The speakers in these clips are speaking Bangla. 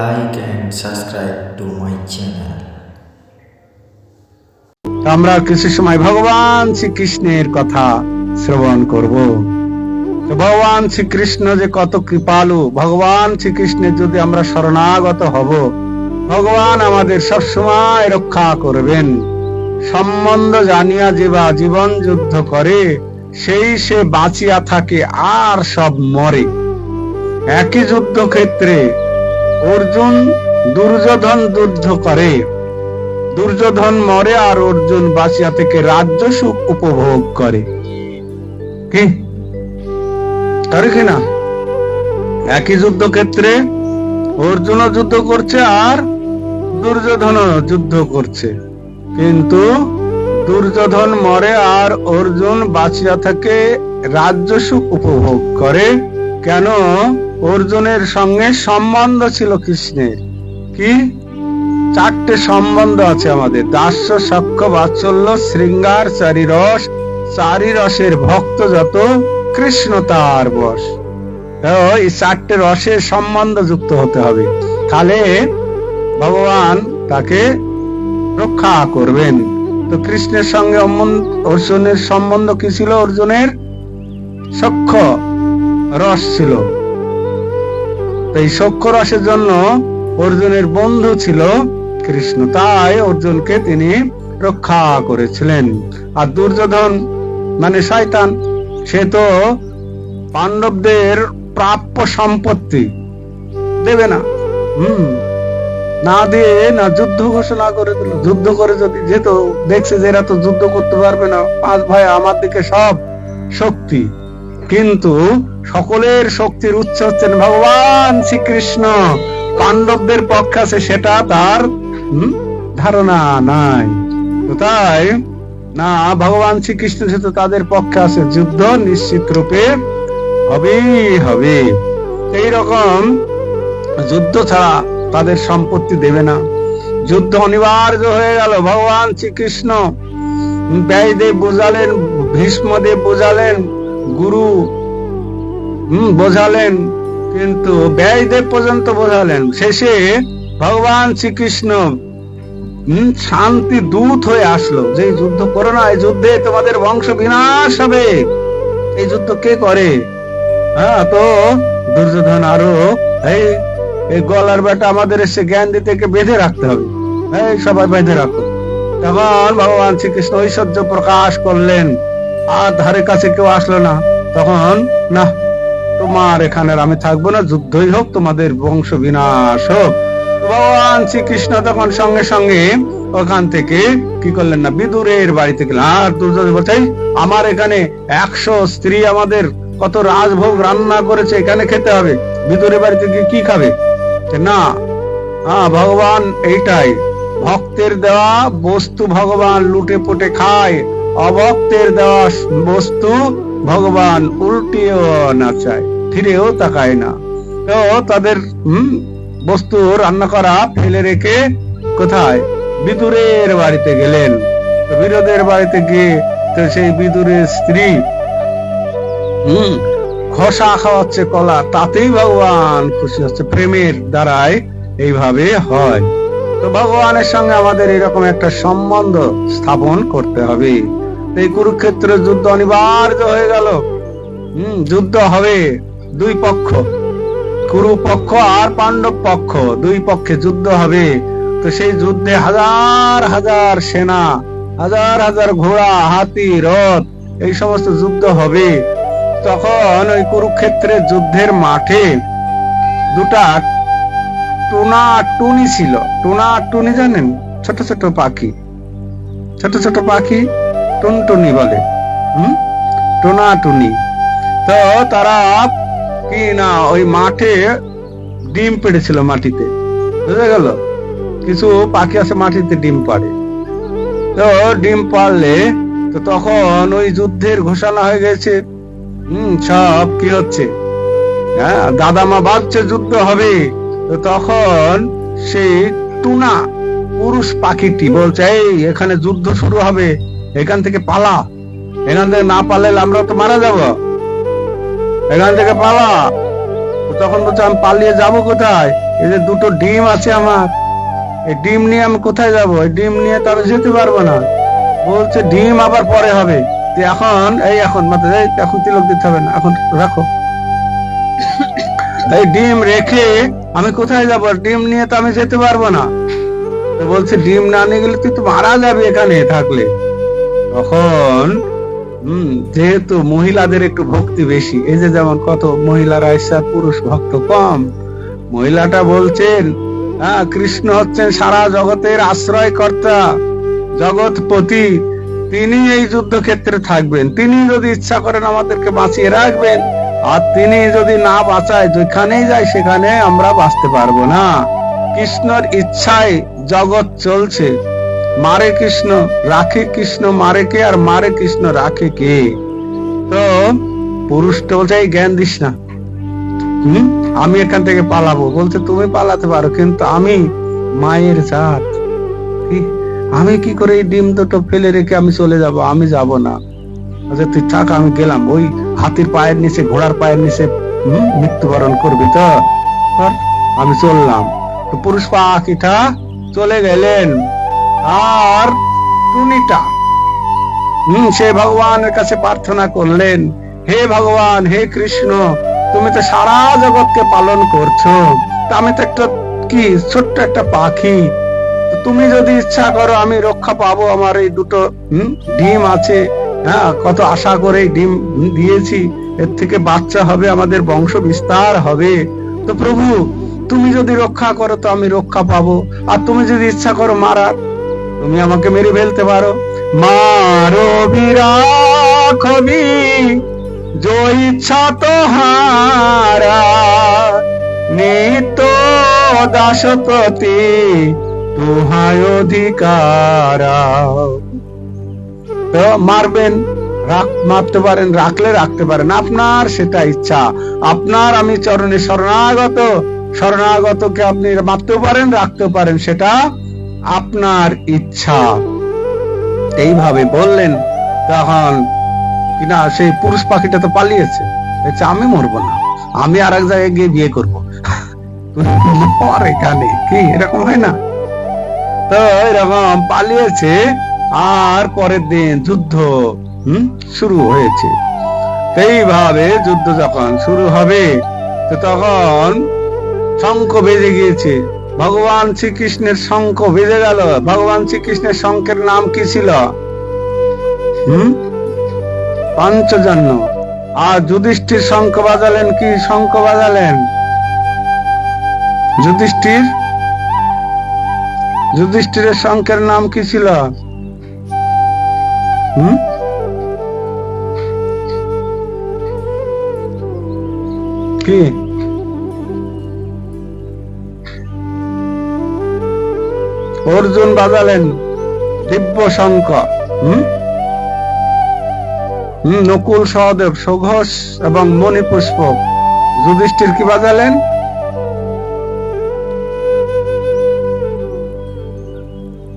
like and subscribe to my channel. আমরা কিছু সময় ভগবান শ্রীকৃষ্ণের কথা শ্রবণ করব। ভগবান শ্রীকৃষ্ণ যে কত কৃপালু, ভগবান শ্রীকৃষ্ণের যদি আমরা শরণাগত হব, ভগবান আমাদের সবসময় রক্ষা করবেন। সম্বন্ধ জানিয়া যেবা জীবন যুদ্ধ করে, সেই সে বাঁচিয়া থাকে আর সব মরে। একই যুদ্ধক্ষেত্রে অর্জুন দুর্যোধন যুদ্ধ করে, দুর্যোধন মরে আর অর্জুন বাঁচিয়া থেকে রাজ্য সুখ উপভোগ করে। কি করে কিনা? একই যুদ্ধক্ষেত্রে অর্জুনও যুদ্ধ করছে আর দুর্যোধনও যুদ্ধ করছে, কিন্তু দুর্যোধন মরে আর অর্জুন বাঁচিয়া থেকে রাজ্য সুখ উপভোগ করে। কেন? অর্জুনের সঙ্গে সম্বন্ধ ছিল কৃষ্ণের। কি? চারটে সম্বন্ধ আছে আমাদের: দাস্য, সখ্য, বাৎসল্য, শৃঙ্গার, চারি রস। চারি রসের ভক্ত যত, কৃষ্ণ তার বশ। এই চারটে রসের সম্বন্ধ যুক্ত হতে হবে, তাহলে ভগবান তাকে রক্ষা করবেন। তো কৃষ্ণের সঙ্গে অর্জুনের সম্বন্ধ কি ছিল? অর্জুনের সখ্য রস ছিল। এই সখ্য রসের জন্য অর্জুনের বন্ধু ছিল কৃষ্ণ, তাই অর্জুনকে তিনি রক্ষা করেছিলেন। আর দুর্যোধন মানে শয়তান, সে তো পাণ্ডবদের প্রাপ্য সম্পত্তি দেবে না, না দিয়ে না যুদ্ধ ঘোষণা করে দিল। যুদ্ধ করে যদি যেত, দেখছে যে এরা তো যুদ্ধ করতে পারবে না, পাঁচ ভাই আমার দিকে সব শক্তি, কিন্তু সকলের শক্তির উৎস হচ্ছেন ভগবান শ্রীকৃষ্ণ। পাণ্ডবদের পক্ষে আছে সেটা তার ধারণা নাই। তো তাই না, ভগবান শ্রীকৃষ্ণ যেহেতু তাদের পক্ষে আছে, যুদ্ধ নিশ্চিত রূপে হবেই হবে। এইরকম যুদ্ধ ছাড়া তাদের সম্পত্তি দেবে না। যুদ্ধ অনিবার্য হয়ে গেল। ভগবান শ্রীকৃষ্ণ ব্যাসদেব বোঝালেন, ভীষ্মদেব বোঝালেন, গুরু বোঝালেন, কিন্তু ব্যাসদেব পর্যন্ত বোঝালেন। শেষে ভগবান শ্রীকৃষ্ণ শান্তি দূত হয়ে আসলো, যে যুদ্ধ করো না, এই যুদ্ধে তোমাদের বংশ বিনাশ হবে। এই যুদ্ধ কে করে? তো দুর্যোধন আরো এই গলার বেটা আমাদের এসে জ্ঞান দিতে বেঁধে রাখতে হবে, সবাই বেঁধে রাখো। তখন ভগবান শ্রীকৃষ্ণ ঐশ্বর্য প্রকাশ করলেন, আর ধারে কাছে কেউ আসলো না। তখন না, তোমার এখানে আমি থাকবো না, যুদ্ধই হোক, তোমাদের বংশ বিনাশ হোক। ভগবান শ্রীকৃষ্ণ তখন সঙ্গে সঙ্গে ওখান থেকে কি করলেন না, বিদুরের বাড়িতে গেলেন। আর দুর্যোধন বলছে, আমার এখানে 100 স্ত্রী আমাদের কত রাজভোগ রান্না করেছে, এখানে খেতে হবে। বিদুরের বাড়িতে গিয়ে কি খাবে? না, ভগবান এইটাই, ভক্তের দেওয়া বস্তু ভগবান লুটে পুটে খায়, অভক্তের দেওয়া বস্তু ভগবান উল্টিও না চায়, ফিরেও তাকায় না। তো তাদের বস্তু রান্না করা ফেলে রেখে কোথায়? বিদুরের বাড়িতে গেলেন। বিদুরের বাড়িতে গিয়ে তো সেই বিদুরের স্ত্রী খোসা খাওয়াচ্ছে কলা, তাতেই ভগবান খুশি হচ্ছে। প্রেমের দ্বারাই এইভাবে হয়। তো ভগবানের সঙ্গে আমাদের এরকম একটা সম্বন্ধ স্থাপন করতে হবে। এই কুরুক্ষেত্র যুদ্ধ অনিবার্য হয়ে গেল। যুদ্ধ হবে দুই পক্ষ, কুরু পক্ষ আর পাণ্ডব পক্ষ, দুই পক্ষে যুদ্ধ হবে। তো সেই যুদ্ধে হাজার হাজার সেনা, হাজার হাজার ঘোড়া, হাতি, রথ, এই সমস্ত যুদ্ধ হবে। তখন ওই কুরুক্ষেত্রের যুদ্ধের মাঠে দুটা টুনা টুনি ছিল। টুনা টুনি জানেন? ছোট ছোট পাখি, ছোট ছোট পাখি টুনটুনি বলে, টুনা টুনি। তো তারা কি না, ওই মাঠে ডিম পেড়েছিল মাটিতে, বুঝা গেল? কিছু পাখি আছে মাটিতে ডিম পাড়ে। তো ডিম পাড়লে তো তখন ওই যুদ্ধের ঘোষণা হয়ে গেছে। সব কি হচ্ছে, দাদামা ভাবছে যুদ্ধ হবে। তো তখন সেই টুনা পুরুষ পাখিটি বলছে, এই এখানে যুদ্ধ শুরু হবে, এখান থেকে পালা, এখান থেকে না পালালে আমরা তো মারা যাব, এখান থেকে পালা। তখন বলছে, আমি পালিয়ে যাব কোথায়? এই যে দুটো ডিম আছে আমার, এই ডিম নিয়ে আমি কোথায় যাব? এই ডিম নিয়ে তো আমি যেতে পারবো না। বলছে ডিম আবার পরে হবে, এখন এখন তিলক দিতে হবে না, এখন রাখো। এই ডিম রেখে আমি কোথায় যাব? ডিম নিয়ে তো আমি যেতে পারবো না। তো বলছে ডিম না নিয়ে গেলে তুই তো মারা যাবে এখানে থাকলে। তখন যেহেতু মহিলাদের একটু ভক্তি বেশি, এই যে যেমন কত মহিলারা এসে পুরুষ ভক্ত কম, মহিলাটা বলছেন কৃষ্ণ হচ্ছেন সারা জগতের আশ্রয়কর্তা, জগৎপতি, তিনি এই যুদ্ধক্ষেত্রে থাকবেন। তিনি যদি ইচ্ছা করেন আমাদেরকে বাঁচিয়ে রাখবেন, আর তিনি যদি না বাঁচায়, যেখানেই যায় সেখানে আমরা বাঁচতে পারবো না। কৃষ্ণর ইচ্ছায় জগৎ চলছে। মারে কৃষ্ণ, রাখে কৃষ্ণ মারে কে, আর মারে কৃষ্ণ রাখে কে? তো পুরুষটা বলছে এই জ্ঞান দিস না, আমি এখান থেকে পালাবো। বলছে তুমি পালাতে পারো, কিন্তু আমি মায়ের জাত, আমি কি করে এই ডিম দুটো ফেলে রেখে আমি চলে যাব? আমি যাব না। আচ্ছা তুই থাক, আমি গেলাম। ওই হাতির পায়ের নিচে, ঘোড়ার পায়ের নিচে মৃত্যুবরণ করবি তো, আমি চললাম। তো পুরুষ পাখিটা চলে গেলেন। আর টুনিটা সে ভগবানের কাছে প্রার্থনা করলেন, হে ভগবান, হে কৃষ্ণ, তুমি তো সারা জগৎকে পালন করছো, তা আমি তো একটা ছোট্ট একটা পাখি, তুমি যদি ইচ্ছা করো আমি রক্ষা পাবো। আমার এই দুটো ডিম আছে, কত আশা করে ডিম দিয়েছি, এর থেকে বাচ্চা হবে, আমাদের বংশ বিস্তার হবে। তো প্রভু তুমি যদি রক্ষা করো তো আমি রক্ষা পাবো, আর তুমি যদি ইচ্ছা করো মারার, তুমি আমাকে মেরে ফেলতে পারো। মারো বিরাখবি जो इच्छा তোহারা, নিত্য দাসপতি তুহায় অধিকারা। তো মারবেন, মারতে পারেন, রাখতে পারেন, আপনার সেটা ইচ্ছা। আপনার আমি চরণে শরণাগতকে আপনি মারতেও পারেন, রাখতেও পারেন, সেটা আপনার ইচ্ছা। এইভাবে বললেন। তখন কিনা সেই পুরুষ পাখিটা তো পালিয়েছে, আমি মরবো না, আমি আর এক জায়গায় গিয়ে বিয়ে করবো। এখানে কি এরকম হয় না? তো এরকম পালিয়েছে। আর পরের দিন যুদ্ধ শুরু হয়েছে। এইভাবে যুদ্ধ যখন শুরু হবে, তো তখন শঙ্খ বেজে গিয়েছে। ভগবান শ্রীকৃষ্ণের শঙ্খ বেজে গেল। ভগবান শ্রীকৃষ্ণের শঙ্খের নাম কি ছিল? পঞ্চজন্য। আর যুধিষ্ঠির শঙ্খ বাজালেন। কি শঙ্খ বাজালেন? যুধিষ্ঠিরের শঙ্খের নাম কি ছিল? কি? অর্জুন বাজালেন দিব্য শঙ্খ। নকুল, সহদেব, সুঘোষ এবং মণিপুষ্প। যুধিষ্ঠির কি বাজালেন?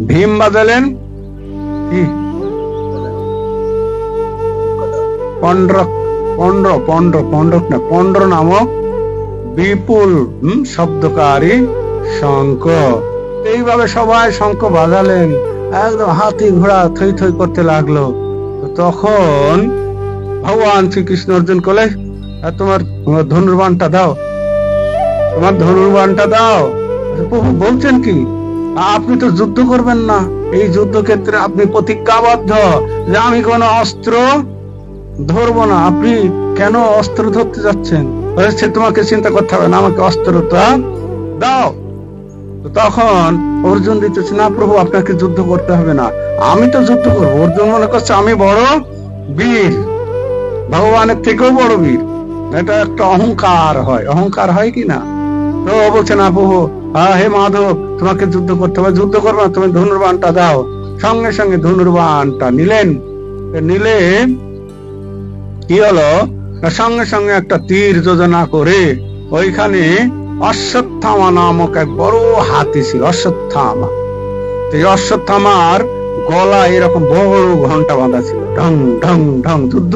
ভীম বাজালেন কি? পন্ড্র নামক বিপুল শব্দকারী শঙ্খ। এইভাবে সবাই শঙ্খ বাজালেন, একদম হাতি ঘোড়া থই থই করতে লাগলো। তখন ভগবান শ্রীকৃষ্ণ অর্জুন বলে, তোমার ধনুর্বাণটা দাও, তোমার ধনুর্বাণটা দাও। প্রভু বলছেন কি, আপনি তো যুদ্ধ করবেন না, এই যুদ্ধক্ষেত্রে আপনি প্রতিজ্ঞাবদ্ধ যে আমি কোনো অস্ত্র ধরবো না। আপনি কেন অস্ত্র ধরতে যাচ্ছেন? তোমাকে চিন্তা করতে হবে না, আমাকে অস্ত্রটা দাও। তখন অর্জুন দিতেছে, না প্রভু আপনাকে যুদ্ধ করতে হবে না, আমি তো যুদ্ধ করবো। অর্জুন মনে করছে আমি বড় বীর, ভগবানের থেকেও বড় বীর। এটা একটা অহংকার হয় কি না? তো বলছে না প্রভু, হে মাধব, তোমাকে যুদ্ধ করতে হবে, যুদ্ধ করবে না, তুমি ধনুর্বাণটা দাও। সঙ্গে সঙ্গে ধনুর্বাণটা নিলেন। নিলে কি হলো, সঙ্গে সঙ্গে একটা তীর যোজনা করে ওইখানে অশ্বত্থামা নামক এক বড় হাতি ছিল। অশ্বত্থামা, অশ্বত্থামার গলা এরকম বড় ঘন্টা বাঁধা ছিল। ঢং ঢং ঢং যুদ্ধ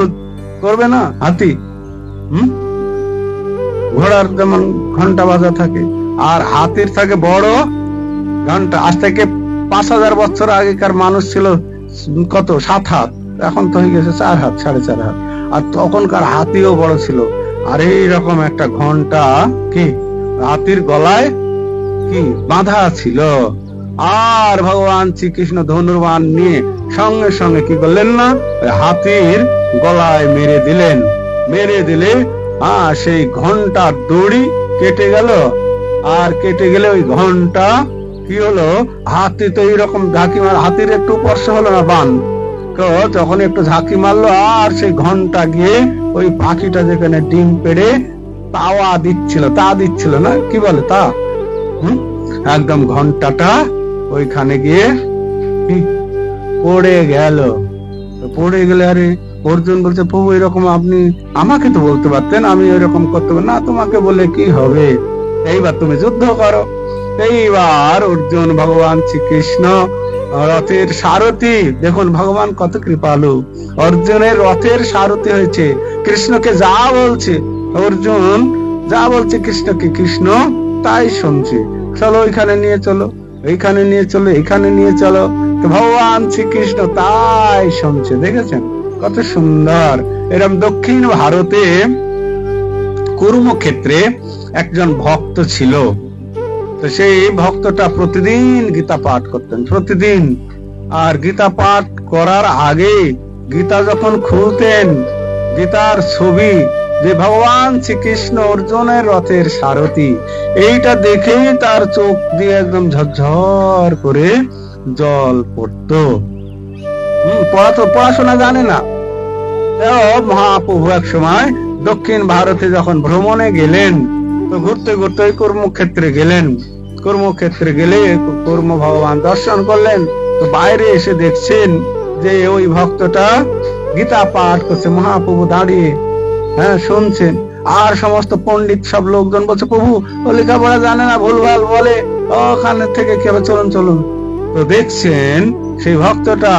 করবে না হাতি, ঘোড়ার যেমন ঘন্টা বাজা থাকে, আর হাতির থেকে বড় ঘন্টা। আজ থেকে 5000 বছর আগেকার মানুষ ছিল কত 7 হাত, এখন তো হয়ে গেছে 4 হাত 4.5 হাত। আর তখনকার হাতিও বড় ছিল। আর এইরকম একটা ঘন্টা কি হাতির গলায় কি বাঁধা ছিল। আর ভগবান শ্রীকৃষ্ণ ধনুর্বাণ নিয়ে সঙ্গে সঙ্গে কি করলেন না, হাতির গলায় মেরে দিলেন। মেরে দিলে সেই ঘন্টার দড়ি কেটে গেল। আর কেটে গেলে ওই ঘন্টা কি হলো, হাতি তো এইরকম ঝাঁকি মার, হাতির একটু স্পর্শ হলো না বান, তো যখন একটু ঝাঁকি মারলো আর সেই ঘন্টা গিয়ে ওই পাখিটা যেখানে ডিম পেড়ে তাওয়া দিচ্ছিল, তা দিচ্ছিল না, কি বলে তা, একদম ঘন্টাটা ওইখানে গিয়ে পড়ে গেল। পড়ে গেলে আরে অর্জুন বলছে, প্রভু এরকম আপনি আমাকে তো বলতে পারতেন, আমি এরকম করতে পারি না, তোমাকে বলে কি হবে, এইবার তুমি যুদ্ধ করো। এইবার অর্জুন ভগবান শ্রীকৃষ্ণ রথের সারথি, দেখুন ভগবান কত কৃপালু, অর্জুনের রথের সারথি হয়েছে। কৃষ্ণকে যা বলছে অর্জুন, যা বলছে কৃষ্ণকে, কৃষ্ণ তাই শুনছে। চলো ওইখানে নিয়ে চলো, এইখানে নিয়ে চলো, এখানে নিয়ে চলো, ভগবান শ্রীকৃষ্ণ তাই শুনছে। দেখেছেন কত সুন্দর। এরকম দক্ষিণ ভারতে কুরুক্ষেত্রে একজন ভক্ত ছিল। তো সেই ভক্তটা প্রতিদিন গীতা পাঠ করতেন, প্রতিদিন। আর গীতা পাঠ করার আগে গীতা যখন খুলতেন, গীতার ছবি যে ভগবান শ্রীকৃষ্ণ অর্জুনের রথের সারথি, এইটা দেখেই তার চোখ দিয়ে একদম ঝরঝর করে জল পড়তো। পড়াশোনা জানে না। মহাপ্রভু এক সময় দক্ষিণ ভারতে যখন ভ্রমণে গেলেন, তো ঘুরতে ঘুরতে ওই কর্মক্ষেত্রে গেলেন। কর্মক্ষেত্রে গেলে কর্ম ভগবান দর্শন করলেন। তো বাইরে এসে দেখছেন যে ওই ভক্তটা গীতা পাঠ করছে, মহাপ্রভু দাঁড়িয়ে শুনছেন। আর সমস্ত পণ্ডিত সব লোকজন বলছে, প্রভু ও লেখাপড়া জানে না, ভুলভাল বলে, ওখানে থেকে কি হবে, চলুন চলুন। তো দেখছেন সেই ভক্তটা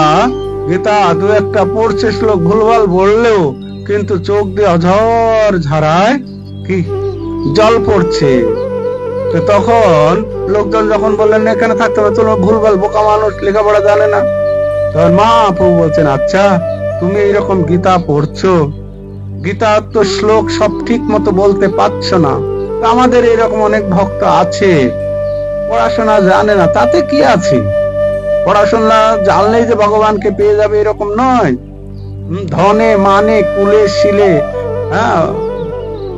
গীতা দু একটা পড়ছে, শ্লোক ভুলভাল বললেও কিন্তু চোখ দিয়ে অঝর ঝরায় কি জল পড়ছে। তো তখন লোকজন যখন বললেন এখানে থাকতে হবে, চলো, ভুলভাল বোকা মানুষ, লেখাপড়া জানে না। তখন মহাপ্রভু বলছেন, আচ্ছা তুমি এইরকম গীতা পড়ছো, গীতার তো শ্লোক সব ঠিক মতো বলতে পারছো না, আমাদের এরকম অনেক ভক্ত আছে পড়াশোনা জানে না, তাতে কি আছে, পড়াশোনা জানলেই যে ভগবানকে পেয়ে যাবে এরকম নয়। ধনে মানে কুলে শিলে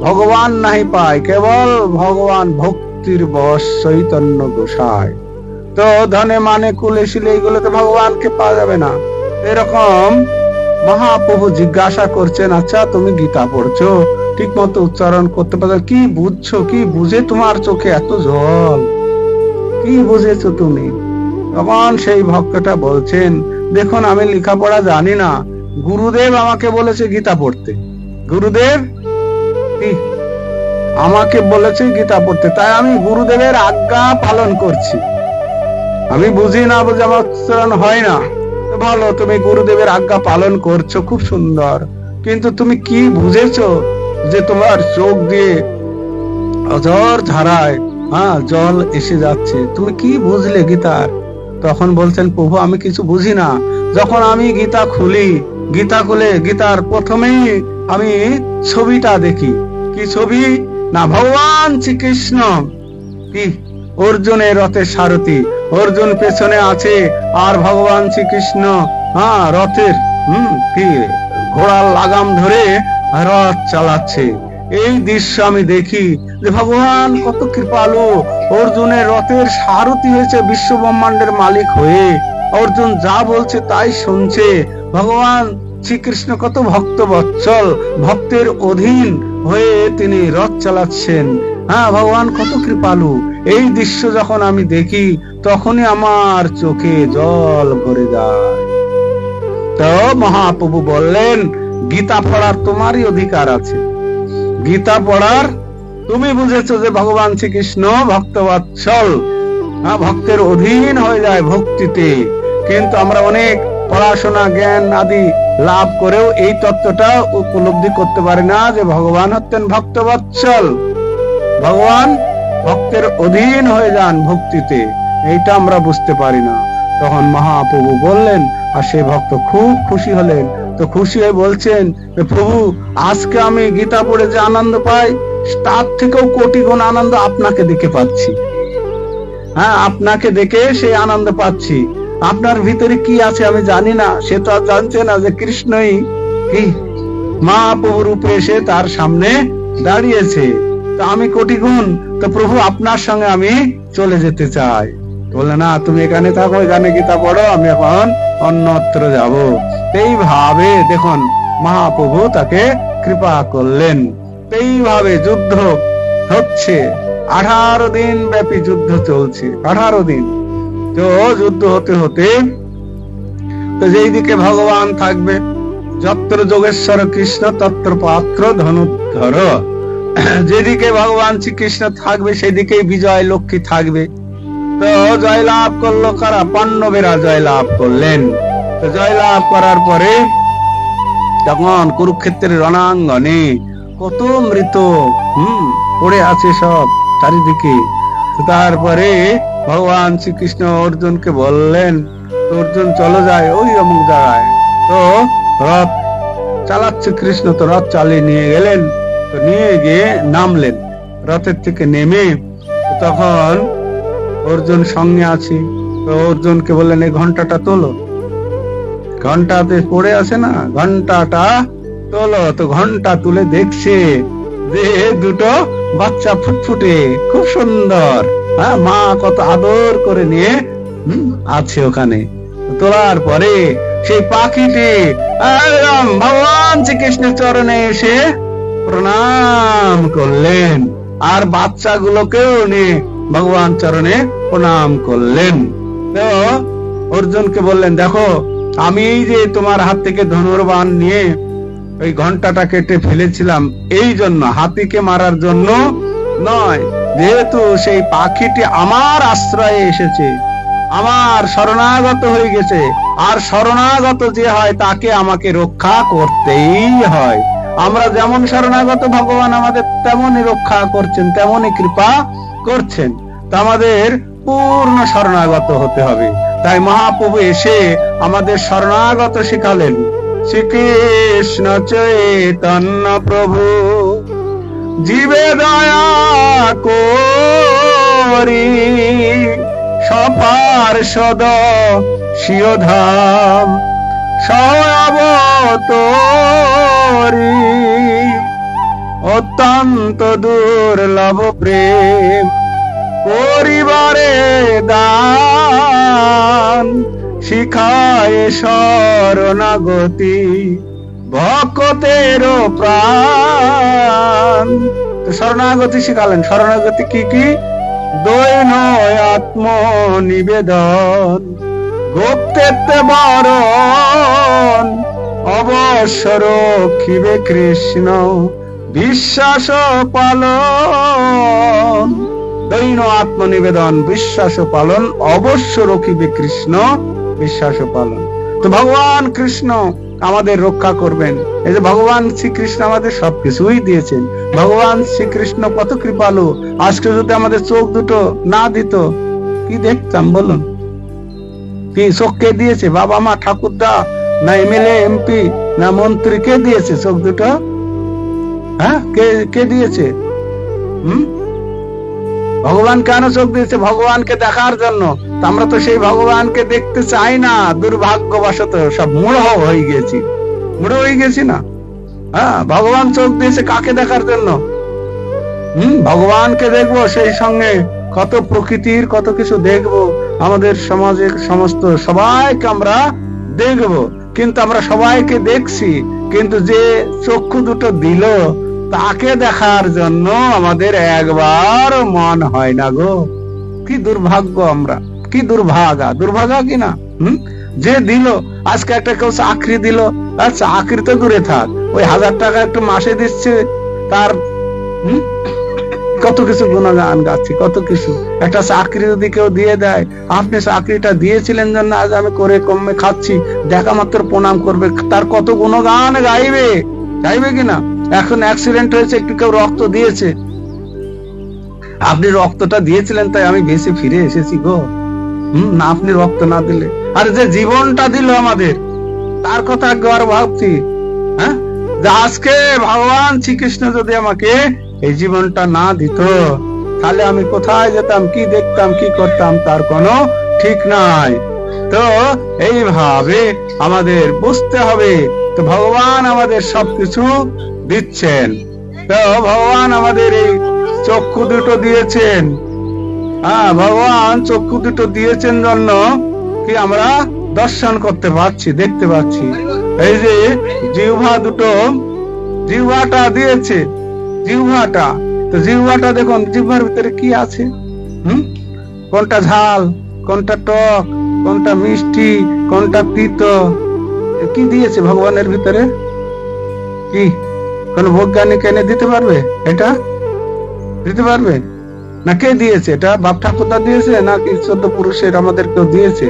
ভগবান নাহি পায়, কেবল ভগবান ভক্তির বশ চৈতন্য গোসায়। তো ধনে মানে কুলে শিলে এইগুলোতে ভগবানকে পাওয়া যাবে না। এরকম মহাপ্রভু জিজ্ঞাসা করছেন, আচ্ছা তুমি গীতা পড়ছো, ঠিক মতো উচ্চারণ করতে পারছো, কি বুঝছো, কি বুঝে তোমার চোখে এত জল, কি বুঝেছো তুমি? তখন সেই ভক্তটা বলছেন, দেখুন আমি লেখাপড়া জানি না, গুরুদেব আমাকে বলেছে গীতা পড়তে, গুরুদেব আমাকে বলেছে গীতা পড়তে, তাই আমি গুরুদেবের আজ্ঞা পালন করছি। আমি বুঝি না, বুঝে আমার উচ্চারণ হয় না। ভালো, তুমি গুরুদেবের আজ্ঞা পালন করছো, খুব সুন্দর, কিন্তু তুমি কি বুঝেছো যে তোমার চোখ দিয়ে অঝর ধারায় জল এসে যাচ্ছে, তুমি কি বুঝলে গীতার? তখন বলছেন, প্রভু আমি কিছু বুঝি না। যখন আমি গীতা খুলি, গীতা খুলে গীতার প্রথমেই আমি ছবিটা দেখি, কি ছবি না, ভগবান শ্রীকৃষ্ণ কি অর্জুনের রথের সারথি, অর্জুন পেছনে আছে, আর ভগবান শ্রীকৃষ্ণ রথের কি ঘোড়ার লাগাম ধরে রথ চালাচ্ছে। এই দৃশ্য আমি দেখি যে ভগবান কত কৃপালু, অর্জুনের রথের সারথি হয়েছে, বিশ্ব ব্রহ্মাণ্ডের মালিক হয়ে অর্জুন যা বলছে তাই শুনছে। ভগবান শ্রীকৃষ্ণ কত ভক্ত বৎসল, ভক্তের অধীন হয়ে তিনি রথ চালাচ্ছেন। ভগবান কত কৃপালু। এই দৃশ্য যখন আমি দেখি তখনই আমার চোখে জল ভরে যায়। তো মহাপ্রভু বললেন, গীতা পড়ার তোমারই অধিকার আছে, গীতা পড়ার তুমি বুঝেছো যে ভগবান শ্রীকৃষ্ণ ভক্তবৎসল, ভক্তের অধীন হয়ে যায় ভক্তিতে, কিন্তু আমরা অনেক পড়াশোনা জ্ঞান আদি লাভ করেও এই তত্ত্বটা উপলব্ধি করতে পারি না যে ভগবান হচ্ছেন ভক্তবৎসল। ভগবান ভক্তের অধীন হয়ে যান ভক্তিতে, এইটা আমরা বুঝতে পারি না। তখন মহাপ্রভু বললেন, আর সে ভক্ত খুব খুশি হলেন। তো খুশি হয়ে বলছেন, প্রভু আজকে আমি গীতা পড়ে যে আনন্দ পাই, তার থেকেও কোটি গুণ আনন্দ আপনাকে দেখে পাচ্ছি। হ্যাঁ, আপনাকে দেখে সেই আনন্দ পাচ্ছি। আপনার ভিতরে কি আছে আমি জানি না, সে তো আর জানছে না যে কৃষ্ণই কি মহাপ্রভু রূপে এসে তার সামনে দাঁড়িয়েছে। তো আমি কোটি গুণ, তো প্রভু আপনার সঙ্গে আমি চলে যেতে চাই। বলে না, তুমি এখানে থাকো, এখানে গীতা পড়ো, আমি এখন অন্যত্র যাব। এইভাবে দেখুন মহাপ্রভু তাকে কৃপা করলেন। এইভাবে যুদ্ধ হচ্ছে, 18 দিন ব্যাপী যুদ্ধ চলছে, 18 দিন। তো যুদ্ধ হতে হতে তো যেই দিকে ভগবান থাকবে, যত্র যোগেশ্বর কৃষ্ণ তত্র পাত্র ধনুর্ধর, যেদিকে ভগবান শ্রীকৃষ্ণ থাকবে সেদিকেই বিজয় লক্ষ্মী থাকবে। তো জয় লাভ করলো কারা? পাণ্ডবেরা জয় লাভ করলেন। তো জয় লাভ করার পরে তখন কুরুক্ষেত্রের রণাঙ্গনে কত মৃত পড়ে আছে সব চারিদিকে। তারপরে ভগবান শ্রীকৃষ্ণ অর্জুনকে বললেন, অর্জুন চলো যায় ওই অমুক জায়গায়। তো রথ চালাচ্ছে কৃষ্ণ, তো রথ চালিয়ে নিয়ে গেলেন। তো নিয়ে গিয়ে নামলেন, রথের থেকে নেমে তখন অর্জুন সঙ্গে আছে। তো অর্জুনকে বললেন, এই ঘন্টাটা তোলো, ঘন্টাতে পড়ে আছে না, ঘন্টাটা তোলো। তো ঘন্টা তুলে দেখছে যে দুটো বাচ্চা ফুটফুটে খুব সুন্দর, হ্যাঁ, মা কত আদর করে নিয়ে আছে ওখানে। তোলার পরে সেই পাখিটি একদম ভগবান শ্রীকৃষ্ণের চরণে এসে প্রণাম করলেন, আর বাচ্চাগুলোকেও নিয়ে ভগবান চরণে প্রণাম করলেন। তো অর্জুনকে বললেন, দেখো আমি যে তোমার হাত থেকে ধনুর্বাণ নিয়ে ওই ঘন্টাটা কেটে ফেলেছিলাম, এই জন্য, হাতিকে মারার জন্য নয়, যেহেতু সেই পাখিটি আমার আশ্রয়ে এসেছে, আমার শরণাগত হয়ে গেছে, আর শরণাগত যে হয় তাকে আমাকে রক্ষা করতেই হয়। আমরা যেমন শরণাগত, ভগবান আমাদের তেমনই রক্ষা করছেন, তেমনই কৃপা করছেন। তা আমাদের পূর্ণ শরণাগত হতে হবে। তাই মহাপ্রভু এসে আমাদের শরণাগত শিখালেন। শ্রীকৃষ্ণ চৈতন্য প্রভু জীবে দয়া করি, সপার্ষদ শিরধাম সবতরি, অত্যন্ত দুর্লভ প্রেম পরিবারে দান, শিখায় শরণাগতি ভক্তের প্রাণ। তো শরণাগতি শিখালেন। শরণাগতি কি কি? দৈন আত্ম নিবেদন, গুপ্তেত্বে বরণ, অবশ্য রক্ষিবে কৃষ্ণ বিশ্বাস পালন। দৈন আত্মনিবেদন, বিশ্বাস পালন, অবশ্য রক্ষিবে কৃষ্ণ বিশ্বাস পালন। তো ভগবান কৃষ্ণ আমাদের রক্ষা করবেন। এই যে ভগবান শ্রীকৃষ্ণ আমাদের সবকিছুই দিয়েছেন। ভগবান শ্রীকৃষ্ণ কত কৃপালু। আজকে যদি আমাদের চোখ দুটো না দিত, কি দেখতাম বলুন? কি চোখ কে দিয়েছে? বাবা মা, ঠাকুরদা, না এমএলএ এমপি, না মন্ত্রী? কে দিয়েছে চোখ দুটো? হ্যাঁ, কে দিয়েছে? ভগবান কেন চোখ দিয়েছে? ভগবানকে দেখার জন্য। আমরা তো সেই ভগবানকে দেখতে চাই না, দুর্ভাগ্যবশত সব মূঢ় হয়ে গেছি, মূঢ় হয়ে গেছি না। হ্যাঁ, ভগবান চোখ দিয়েছে কাকে দেখার জন্য? ভগবানকে দেখবো, সেই সঙ্গে কত প্রকৃতির কত কিছু দেখবো, আমাদের সমাজের সমস্ত সবাইকে আমরা দেখবো। কিন্তু আমরা সবাইকে দেখছি, কিন্তু যে চক্ষু দুটো দিল তাকে দেখার জন্য আমাদের একবার মন হয় না গো। কি দুর্ভাগ্য আমরা, কি দুর্ভাগা কিনা। যে দিল, আজকে একটা কেউ চাকরি দিল, চাকরি তো দূরে থাক, ওই 1000 টাকা একটু মাসে দিচ্ছে, তার কত কিছু গুণগান গাচ্ছি, কত কিছু। একটা চাকরি যদি কেউ দিয়ে দেয়, আপনি চাকরিটা দিয়েছিলেন জন্য আজ আমি করে কমে খাচ্ছি, দেখা মাত্র প্রণাম করবে, তার কত গুণগান গাইবে কিনা। এখন অ্যাক্সিডেন্ট হয়েছে, একটু কেউ রক্ত দিয়েছে, আপনি রক্তটা দিয়েছিলেন তাই আমি বেঁচে ফিরে এসেছি গো। না, আপনি রক্ত না দিলে, আর যে জীবনটা দিল আমাদের, তার কথা একবার ভাবছি। হ্যাঁ, যে আজকে ভগবান শ্রীকৃষ্ণ যদি আমাকে এই জীবনটা না দিত, তাহলে আমি কোথায় যেতাম, কি দেখতাম, কি করতাম, তার কোনো ঠিক নাই। তো এইভাবে আমাদের বুঝতে হবে, তো ভগবান আমাদের সবকিছু দিচ্ছেন। তো ভগবান আমাদের এই চক্ষু দুটো দিয়েছেন। ভগবান চক্ষু দুটো দিয়েছেন জন্য কি আমরা দর্শন করতে পারছি, দেখতে পাচ্ছি। এই যে জিহ্বা দুটো, জিহ্বাটা দিয়েছে, জিহ্বাটা, তো জিহ্বাটা দেখুন, জিহ্বার ভিতরে কি আছে, কোনটা ঝাল, কোনটা টক, কোনটা মিষ্টি, কোনটা তিতো, কি দিয়েছে ভগবানের ভিতরে? কি কোন বৈজ্ঞানিক এনে দিতে পারবে? এটা দিতে পারবে না? কে দিয়েছে এটা? বাপ ঠাকুরদা দিয়েছে নাকি 14 পুরুষের আমাদের কেউ দিয়েছে?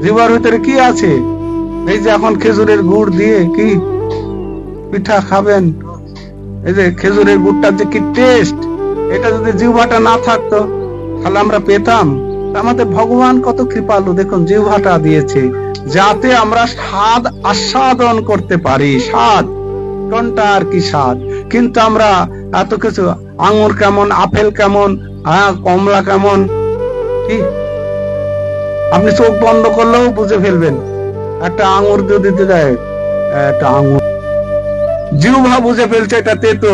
জিহ্বার ভিতরে কি আছে? এই যে এখন খেজুরের গুড় দিয়ে কি পিঠা খাবেন, এই যে খেজুরের গুড়টার যে কি টেস্ট, এটা যদি জিহ্বাটা না থাকতো তাহলে আমরা পেতাম? আমাদের ভগবান কত কৃপালু, দেখুন জিহ্বাটা দিয়েছে যাতে আমরা স্বাদ আস্বাদন করতে পারি। স্বাদ কোনটা আর কি স্বাদ, কিন্তু আমরা এত কিছু, আঙুর কেমন, আপেল কেমন, কমলা কেমন, কি আপনি চোখ বন্ধ করলেও বুঝে ফেলবেন। একটা আঙুর যদি দিতে যায়, একটা আঙুর, জিহ্বা বুঝে ফেলছে এটা তেতো।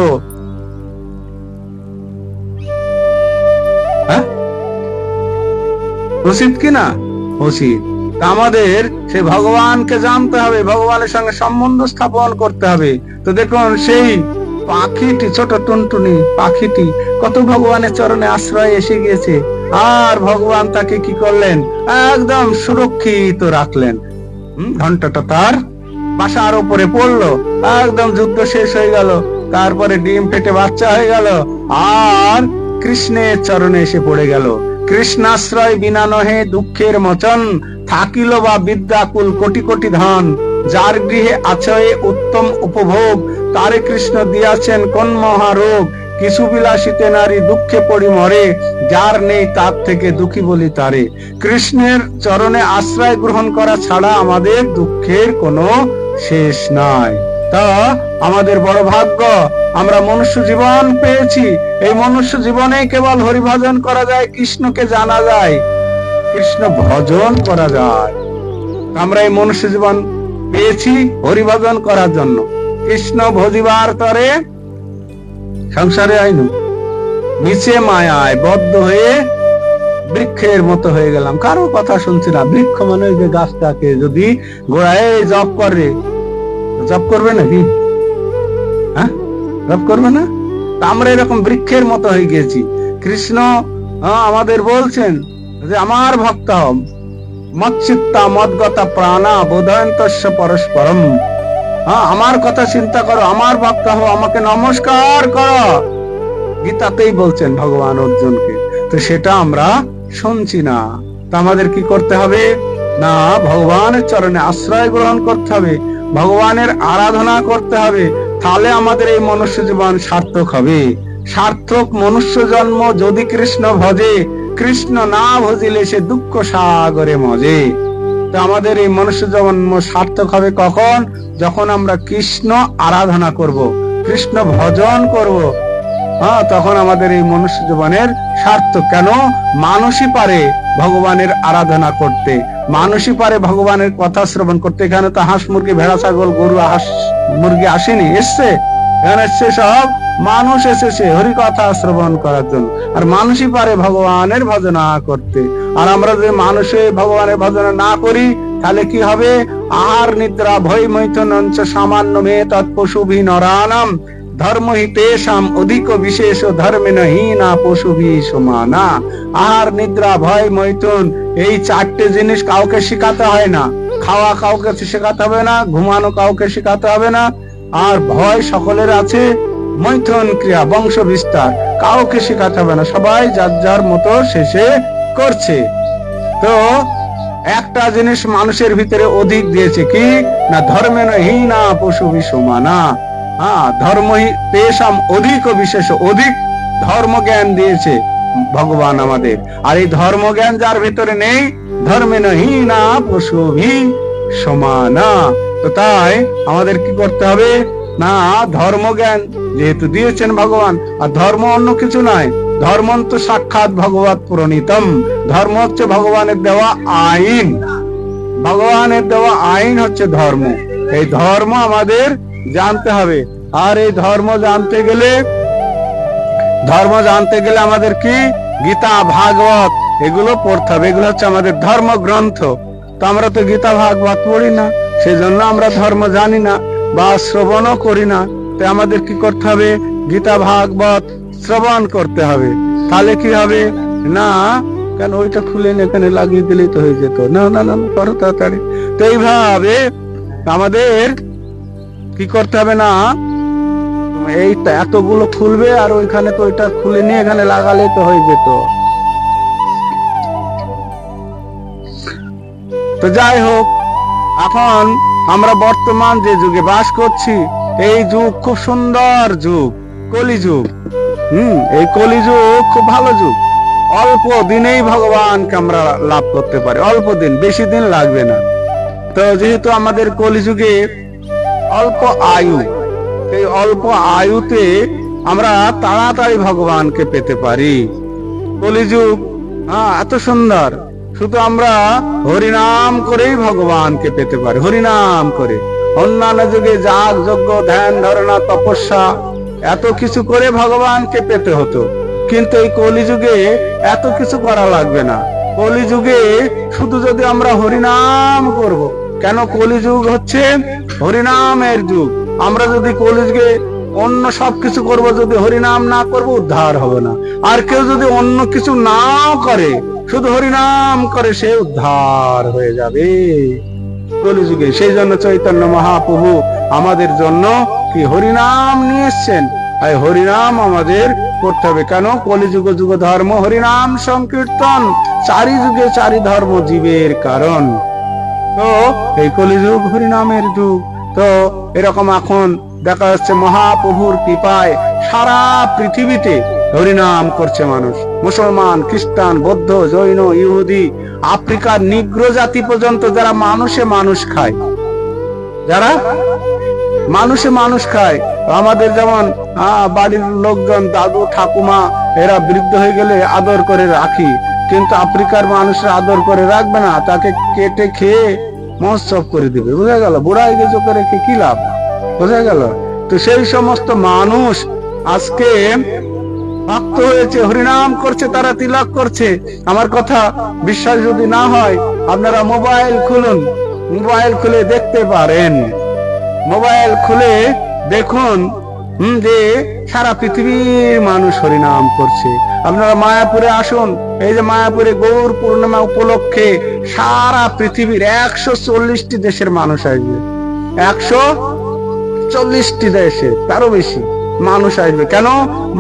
উচিত কিনা? উচিত। আমাদের সেই ভগবানকে জানতে হবে, ভগবানের সঙ্গে সম্বন্ধ স্থাপন করতে হবে। তো দেখুন সেই পাখিটি, ছোট টুনটুনি পাখিটি কত ভগবানের চরণে আশ্রয় এসে গিয়েছে, আর ভগবান তাকে কি করলেন? একদম সুরক্ষিত রাখলেন। ঘন্টাটা তার বাসার উপরে পড়লো, একদম যুদ্ধ শেষ হয়ে গেল, তারপরে ডিম ফেটে বাচ্চা হয়ে গেল, আর কৃষ্ণের চরণে এসে পড়ে গেল। কৃষ্ণাশ্রয় বিনা নহে দুঃখের মোচন, থাকিল বা বিদ্যাকুল কোটি কোটি ধন, যার গৃহে আছে উত্তম উপভোগ, তারে কৃষ্ণ দিয়াছেন কোন মহারোগ, কিছু বিলাসিতে নারী দুঃখে পড়ি মরে, যার নেই তার থেকে দুঃখী বলি তারে। কৃষ্ণের চরণে আশ্রয় গ্রহণ করা ছাড়া আমাদের দুঃখের কোনো শেষ নাই। তা আমাদের বড় ভাগ্য, আমরা মনুষ্য জীবন পেয়েছি। এই মনুষ্য জীবনে কেবল হরিভজন করা যায়, কৃষ্ণকে জানা যায়, কৃষ্ণ ভজন করা যায়। আমরা এই মনুষ্য জীবন পেয়েছি হরিভজন করার জন্য। কৃষ্ণ ভজিবার তরে সংসারে আইনু, নিচে মায়ায় বদ্ধ হয়ে বৃক্ষের মতো হয়ে গেলাম, কারো কথা শুনছি না। বৃক্ষ মানে যে গাছটাকে যদি গোড়ায় জপ করে, জপ করবে নাকি? জপ করবে না? আমরা এরকম বৃক্ষের মতো হয়ে গেছি। কৃষ্ণ আমাদের বলছেন যে আমার ভক্ত হও, মচ্চিত্তা মদ্গতা প্রাণা বোধয়ন্তস্য পরস্পরম। আমার কথা চিন্তা করো, আমার ভক্ত হও, আমাকে নমস্কার করো, গীতাতেই বলছেন ভগবান অর্জুনকে। তো সেটা আমরা শুনছি না। তা আমাদের কি করতে হবে? না, ভগবানের চরণে আশ্রয় গ্রহণ করতে হবে, ভগবানের আরাধনা করতে হবে, তাহলে আমাদের এই মনুষ্য জীবন সার্থক হবে। সার্থক মনুষ্য জন্ম যদি কৃষ্ণ ভজে, কৃষ্ণ না ভজিলে সে দুঃখ সাগরে মজে। তো আমাদের এই মনুষ্য জন্ম সার্থক হবে কখন? যখন আমরা কৃষ্ণ আরাধনা করব, কৃষ্ণ ভজন করব, তখন আমাদের এই মনুষ্য জীবনের সার্থক। কেন? মানুষই পারে ভগবানের আরাধনা করতে, মানুষই পারে ভগবানের কথা শ্রবণ করতে। এখানে তো হাঁস মুরগি ভেড়া ছাগল গরু হাঁস মুরগি আসেনি, এসছে, এখানে এসছে সব মানুষ এসেছে হরি কথা শ্রবণ করার জন্য। আর মানুষই পারে ভগবানের ভজনা করতে। আর আমরা যদি মানুষে ভগবানের ভজনা না করি তাহলে কি হবে? আহার নিদ্রা ভয় মৈথুন সামান্য মে তৎপশুভি নরানাম ধর্ম হি তেষাম অধিক বিশেষ ধর্মেন হীনা পশুভি সমানা। আহার নিদ্রা ভয় মৈথুন এই 4টে জিনিস কাউকে শেখাতে হয় না। খাওয়া কাউকে শেখাতে হবে না, ঘুমানো কাউকে শেখাতে হবে না, আর ভয় সকলের আছে, মৈথুন ক্রিয়া বংশ বিস্তার কাউকে শেখাতে হবে না, সবাই যার যার মতো শেষে করছে। তো একটা জিনিস মানুষের ভিতরে অধিক দিয়েছে, কি না? ধর্মেন হীনা পশুভি সমানা। ধর্ম তেষাম অধিক বিশেষ, অধিক ধর্মজ্ঞান দিয়েছে ভগবান আমাদের। আর এই ধর্মজ্ঞান যার ভিতরে নেই, ধর্মে নহীনা পশুভি সমানা। তো তাই আমাদের কি করতে হবে না, ধর্মজ্ঞান যেহেতু দিয়েছেন ভগবান, আর ধর্ম অন্য কিছু নয়, ধর্ম তো সাক্ষাৎ ভগবত প্রণীতম। ধর্ম হচ্ছে ভগবানের দেওয়া আইন, ভগবানের দেওয়া আইন হচ্ছে ধর্ম। এই ধর্ম আমাদের জানতে হবে। আর এই ধর্ম জানতে গেলে আমাদের কি গীতা ভাগবত এগুলো পড়তে হবে। এগুলো হচ্ছে আমাদের ধর্মগ্রন্থ। তো আমরা তো গীতা ভাগবত পড়ি না, সেই জন্য আমরা ধর্ম জানি না বা শ্রবণও করি না। তো আমাদের কি করতে হবে, গীতা ভাগবত শ্রবণ করতে হবে। তাহলে কি হবে না, কেন ওইটা খুলে এখানে লাগিয়ে দিলেই তো হয়ে যেত। না না না, করো তাড়াতাড়ি। তো এইভাবে আমাদের কি করতে হবে না, এইটা এতগুলো খুলবে আর ওইখানে তো ওইটা খুলে নিয়ে এখানে লাগালে তো হয়ে যেত। তো যাই হোক, এখন আমরা বর্তমান যে যুগে বাস করছি, এই যুগ খুব সুন্দর যুগ, কলিযুগ। এই কলিযুগ খুব ভালো যুগ। অল্প দিনেই ভগবানকে আমরা লাভ করতে পারি, অল্প দিন, বেশি দিন লাগবে না। তো যেহেতু আমাদের কলিযুগে অল্প আয়ু, এই অল্প আয়ুতে আমরা তাড়াতাড়ি ভগবানকে পেতে পারি। কলিযুগ এত সুন্দর, শুধু আমরা হরিনাম করেই ভগবানকে পেতে পারি, হরিনাম করে। অন্যান্য যুগে যাগ যজ্ঞ ধ্যান ধারণা তপস্যা এত কিছু করে ভগবানকে পেতে হতো, কিন্তু এই কলিযুগে এত কিছু করা লাগবে না। কলিযুগে শুধু যদি আমরা হরিনাম করব, কেন কলিযুগ হচ্ছে হরিনামের যুগ। আমরা যদি কলিযুগে অন্য সবকিছু করব, যদি হরিনাম না করব, উদ্ধার হবে না। আর কেউ যদি অন্য কিছু নাও করে, শুধু হরিনাম করে, সে উদ্ধার হয়ে যাবে কলিযুগে। সেই জন্য চৈতন্য মহাপ্রভু আমাদের জন্য কি হরিনাম নিয়ে এসছেন। এই হরিনাম আমাদের করতে হবে। কেন, কলিযুগ যুগ ধর্ম হরিনাম সংকীর্তন, চারি যুগে চারি ধর্ম জীবের কারণ। তো এই কলিযুগ হরিনামের যুগ। তো এরকম এখন দেখা যাচ্ছে মহাপ্রভুর কৃপায় সারা পৃথিবীতে হরিনাম করছে মানুষ। মুসলমান, খ্রিস্টান, বৌদ্ধ, জৈন, ইহুদি, আফ্রিকার নিগ্রো জাতি পর্যন্ত, যারা মানুষে মানুষ খায়, যারা মানুষে মানুষ খায়। আমাদের যেমন বাড়ির লোকজন, দাদু ঠাকুমা, এরা বৃদ্ধ হয়ে গেলে আদর করে রাখি, কিন্তু আফ্রিকার মানুষরা আদর করে রাখবে না, তাকে কেটে খেয়ে মহোৎসব করে দিবে। বোঝা গেল, বুড়া হয়ে গেছে, করে কি লাভ, বোঝা গেল। তো সেই সমস্ত মানুষ আজকে ভক্ত হয়েছে, হরিনাম করছে, তারা তিলক করছে। আমার কথা বিশ্বাস যদি না হয়, আপনারা মোবাইল খুলুন, মোবাইল খুলে দেখতে পারেন। মোবাইল খুলে দেখুন যে সারা পৃথিবীর মানুষ হরিনাম করছে। আপনারা মায়াপুরে আসুন, এই যে মায়াপুরে গৌর পূর্ণিমা উপলক্ষে সারা পৃথিবীর 140টি দেশের মানুষ আসবে। 140টি দেশে, তারও বেশি মানুষ আসবে। কেন,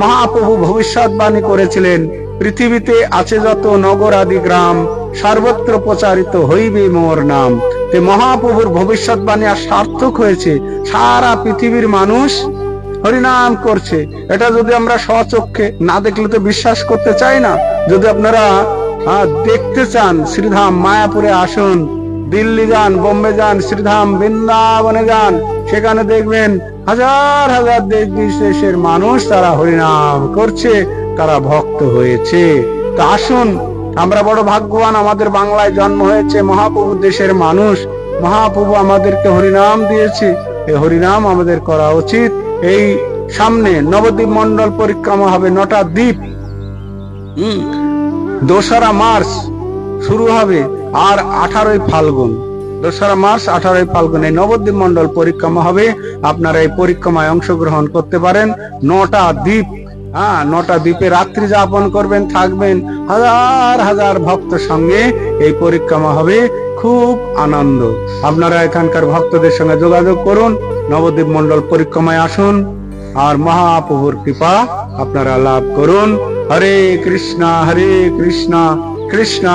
মহাপ্রভু ভবিষ্যৎবাণী করেছিলেন, পৃথিবীতে আছে যত নগর আদি গ্রাম, সর্বত্র প্রচারিত হইবে মোর নাম। মহাপ্রভুর ভবিষ্যৎবাণী আর সার্থক হয়েছে। সারা পৃথিবীর মানুষ হরিনাম করছে। এটা যদি আমরা স্বচক্ষে না দেখলে তো বিশ্বাস করতে চাই না। যদি আপনারা দেখতে চান, শ্রীধাম মায়াপুরে আসুন, দিল্লি যান, বোম্বে যান, শ্রীধাম বৃন্দাবনে যান, সেখানে দেখবেন হাজার হাজার দেশ বিদেশের মানুষ, তারা হরিনাম করছে, তারা ভক্ত হয়েছে। তা আসুন, আমরা বড় ভাগ্যবান, আমাদের বাংলায় জন্ম হয়েছে মহাপ্রভু দেশের মানুষ। মহাপ্রভু আমাদেরকে হরিনাম দিয়েছে, এই হরিনাম আমাদের করা উচিত। এই সামনে নবদ্বীপ মন্ডল পরিক্রমা হবে, 9টা দ্বীপ, 2রা মার্চ শুরু হবে, আর 18ই ফাল্গুন, 2রা মার্চ 18ই ফাল্গুন এই নবদ্বীপ মন্ডল পরিক্রমা হবে। আপনারা এই পরিক্রমায় অংশগ্রহণ করতে পারেন। 9টা দ্বীপ, 9টা দ্বীপে রাত্রি যাপন করবেন, থাকবেন। হাজার হাজার ভক্ত সঙ্গে এই পরিক্রমা হবে, খুব আনন্দ। আপনারা এখানকার ভক্তদের সঙ্গে যোগাযোগ করুন, নবদ্বীপ মন্ডল পরিক্রমায় আসুন, আর মহাপ্রভুর কৃপা আপনারা লাভ করুন। হরে কৃষ্ণা কৃষ্ণা